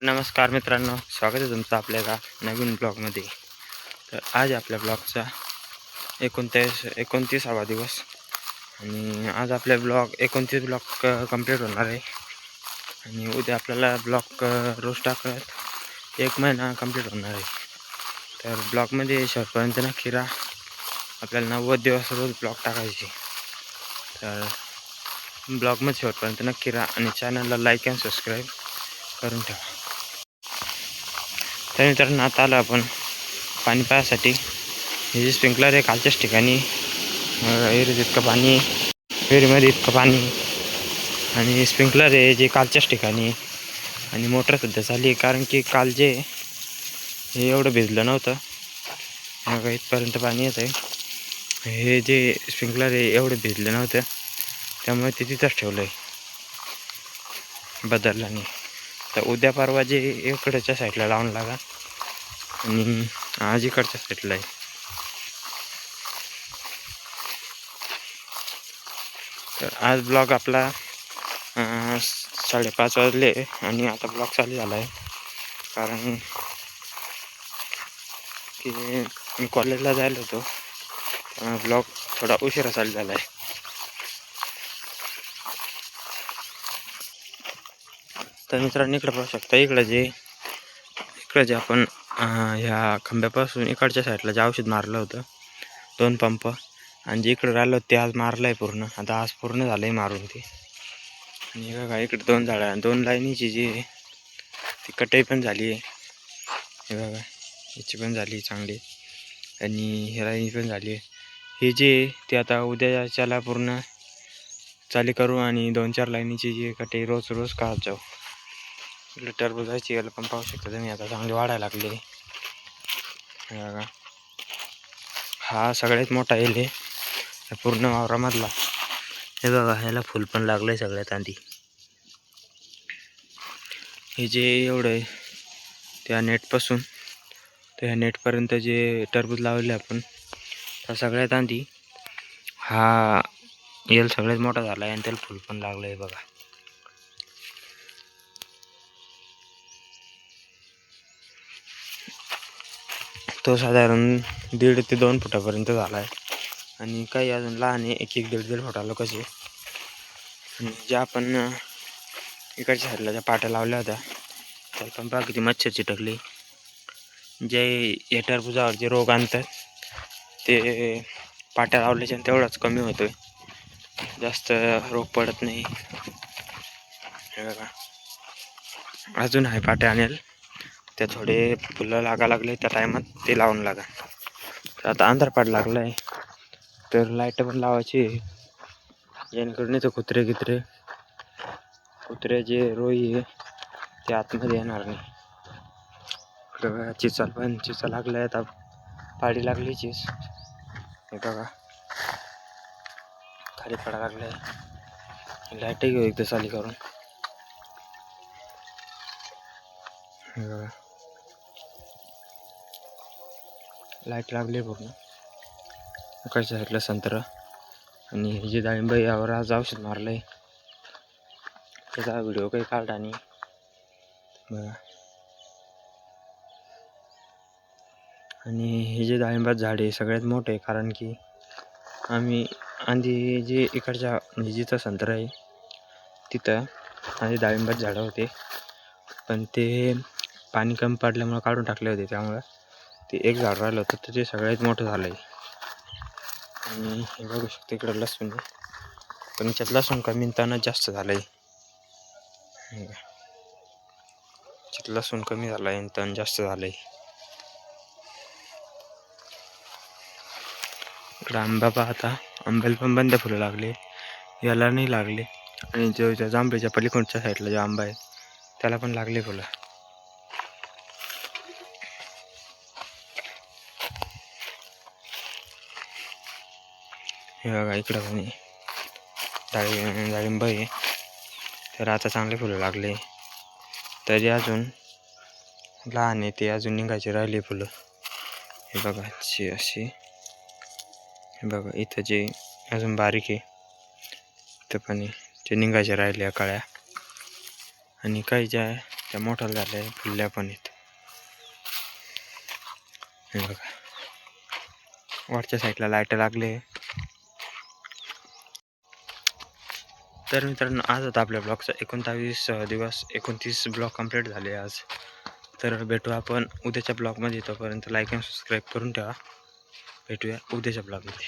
नमस्कार मित्रांनो, स्वागत आहे तुमचं आपल्या एका नवीन ब्लॉगमध्ये. तर आज आपल्या ब्लॉगचा 29वा दिवस आणि आज आपले 29 ब्लॉग कंप्लीट होणार आहे. आणि उद्या आपल्याला ब्लॉग रोज टाकत 1 महिना कंप्लीट होणार आहे. तर ब्लॉगमध्ये शेवटपर्यंत नक्की राहा. आपल्याला 90 दिवस रोज ब्लॉग टाकायचे. तर ब्लॉगमध्ये शेवटपर्यंत नक्की राहा आणि चॅनलला लाईक आणि सबस्क्राईब करून ठेवा. तर मित्रांनो, आता आलो आपण पाणी पायासाठी. हे जे स्प्रिंकलर आहे कालच्याच ठिकाणी, विहिरीत इतकं पाणी, विहिरीमध्ये इतकं पाणी, आणि स्प्रिंकलर आहे जे कालच्याच ठिकाणी, आणि मोटर सध्या चालली आहे. कारण की काल जे हे एवढं भिजलं नव्हतं, मग इथपर्यंत पाणी येत आहे. हे जे स्प्रिंकलर आहे एवढं भिजलं नव्हतं, त्यामुळे ते तिथंच ठेवलं आहे, बदललं नाही. तर उद्या परवा जे इकडच्या साईडला लावून लागा आणि आज इकडच्या साईडला आहे. तर आज ब्लॉग आपला 5:30 वाजले आणि आता ब्लॉग चालू झाला आहे. कारण की मी कॉलेजला जायला होतो, ब्लॉग थोडा उशिरा चालू झाला आहे. तर मित्रांनो, इकडं पाहू शकता, इकडं जे आपण ह्या खांब्यापासून इकडच्या साईडला जे औषध मारलं होतं 2 पंप, आणि जे इकडं राहिलं ते आज मारलं आहे पूर्ण. आता आज पूर्ण झालं आहे मारून ते. आणि बघा इकडे 2 झाडं, 2 लाईनीची जी ती कटाई पण झाली आहे. हे बघा, याची पण झाली चांगली, आणि हे लाईनी पण झाली आहे. हे जे ते आता उद्याच्याला पूर्ण चालू करू आणि 2-4 लाईनीची जी कटाई रोज काढत जाऊ. इकडे टरबुजाची याला पण पाहू शकता तुम्ही, आता चांगली वाढायला लागले. हे बघा, हा सगळ्यात मोठा येल आहे पूर्ण वावरामधला. हे बघा, ह्याला फुल पण लागलं आहे सगळ्यात आधी. हे जे एवढं आहे त्या नेटपासून तर ह्या नेटपर्यंत जे टरबूज लावले आपण, तर सगळ्यात आधी हा येल सगळ्यात मोठा झाला आहे आणि त्याला फुल पण लागलं आहे. बघा, तो साधारण 1.5 ते 2 फुटापर्यंत झाला आहे, आणि काही अजून लहान आहे, 1-1, 1.5 फुटाला कसे. आणि ज्या आपण इकडच्या साईडला ज्या पाट्या लावल्या होत्या त्याला पण पहा किती मच्छर चिटकली. जे या टरबुजावर जे रोग आणतात ते पाट्या लावल्याच्या तेवढाच कमी होतोय, जास्त रोग पडत नाही. हे बघा, अजून आहे पाट्या आणेल, त्या थोडे फुलं लागा लागले त्या टायमात ते लावून लागा. आता अंधारपाड लागला आहे, तर लाईट पण लावायची जेणेकरून नाही तर कुत्रे जे रोई आहे ते आतमध्ये येणार नाही. बघा, चिचा लागलाय, आता पाडी लागली चीज. हे बघा, खाली पडा लागलाय. लाईट घेऊ एकदा चाली करून. हे बघा, लाईट लागली पूर्ण. इकडच्या साईडला संत्र, आणि हे जे डाळिंब यावर आज औषध मारलंय त्याचा व्हिडिओ काही काढला नाही. बघा, आणि हे जे डाळिंबात झाड आहे सगळ्यात मोठे, कारण की आम्ही आधी जे इकडच्या म्हणजे जिथं संत्र आहे तिथं आधी डाळिंबात झाडं होते, पण ते पाणी कमी पडल्यामुळे काढून टाकले होते. त्यामुळं ते एक झाड राहिलं होतं, तर ते सगळ्यात मोठं झालं आहे. आणि हे बघू शकतो इकडं लसूण आहे, पण याच्यात लसूण कमी तण जास्त झालं आहे. लसूण कमी झालं आहे आणि तण जास्त झालं आहे. इकडं आंबा पाहता, आंब्याला पण बंद फुलं लागले, याला नाही लागले. आणि जो त्या जांभळीच्या पलीकडच्या साईडला जो आंबा आहे त्याला पण लागले फुलं. हे बघा, इकडं पण डाळिंब आहे, तर आता चांगले फुलं लागले. तरी अजून लहान आहे, ते अजून निघायचे राहिले फुलं. हे बघा, अशी हे बघा, इथं जे अजून बारीक आहे इथं पण ते निघायचे राहिले काळ्या. आणि काही ज्या त्या मोठ्या झाल्या फुलल्या पण आहेत. हे बघा वरच्या साईडला लाईट लागले. तर मित्रांनो आज होता आपल्या ब्लॉगचा 29 ब्लॉग कंप्लीट झाले आज. तर भेटू आपण उद्याच्या ब्लॉगमध्ये. तोपर्यंत लाईक आणि सबस्क्राईब करून ठेवा. भेटूया उद्याच्या ब्लॉगमध्ये.